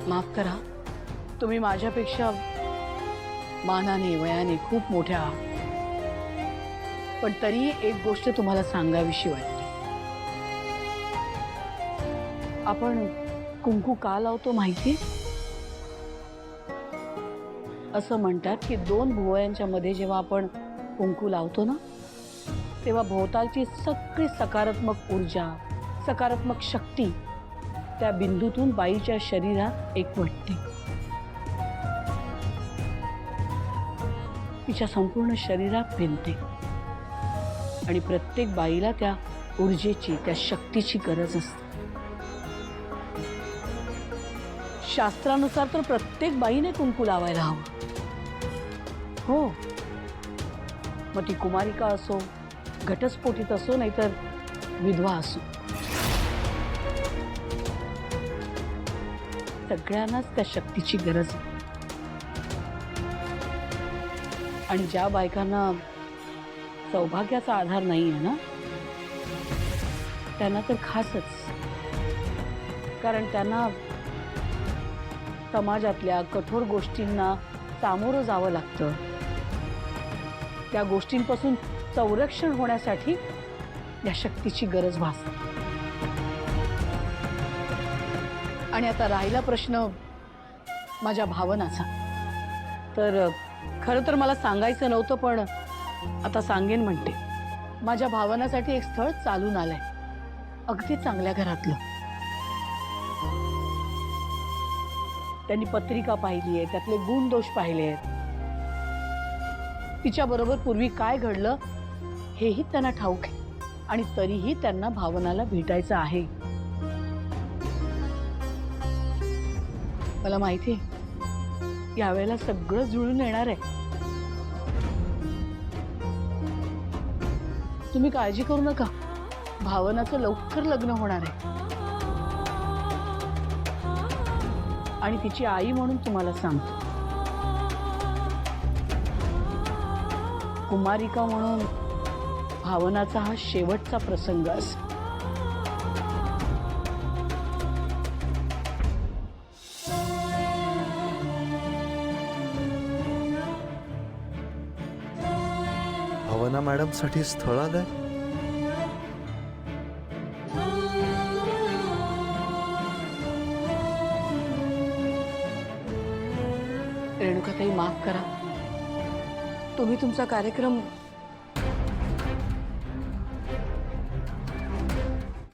माफ करा, तुम्ही माझ्यापेक्षा मानाने वयाने खूप मोठ्या आहात, पण तरी एक गोष्ट तुम्हाला सांगावीशी वाटते. आपण कुंकू का लावतो माहिती? असं म्हणतात की दोन भुवयांच्या मध्ये जेव्हा आपण कुंकू लावतो ना, तेव्हा भोवतालची सगळी सकारात्मक ऊर्जा, सकारात्मक शक्ती त्या बिंदूतून बाईच्या शरीरात एकवटते. तिच्या संपूर्ण शरीरात भिनते आणि प्रत्येक बाईला त्या ऊर्जेची, त्या शक्तीची गरज असते. शास्त्रानुसार तर प्रत्येक बाईने कुंकू लावायला हवं. हो, मग ती कुमारिका असो, घटस्फोटीत असो, नाहीतर विधवा असो, सगळ्यांनाच त्या शक्तीची गरज आहे. आणि ज्या बायकांना सौभाग्याचा आधार नाही आहे ना, त्यांना तर खासच. कारण त्यांना समाजातल्या कठोर गोष्टींना सामोरं जावं लागतं. त्या गोष्टींपासून संरक्षण होण्यासाठी या शक्तीची गरज भासते. आणि आता राहिला प्रश्न माझ्या भावनाचा, तर खरं तर मला सांगायचं नव्हतं, पण आता सांगेन म्हणते. माझ्या भावनासाठी एक स्थळ चालून आलंय, अगदी चांगल्या घरातलं. त्यांनी पत्रिका पाहिली आहे, त्यातले गुण दोष पाहिले आहेत. तिच्याबरोबर पूर्वी काय घडलं हेही त्यांना ठाऊक आहे, आणि तरीही त्यांना भावनाला भेटायचं आहे. मला माहिती आहे यावेळेला सगळं जुळून येणार आहे. तुम्ही काळजी करू नका, भावनाचं लवकर लग्न होणार आहे. आणि तिची आई म्हणून तुम्हाला सांगतो, कुमारिका म्हणून भावनाचा हा शेवटचा प्रसंग असेल. भावना मॅडम साठी स्थळ आलंय. रेणुकाताई, माफ करा, तुम्ही तुमचा कार्यक्रम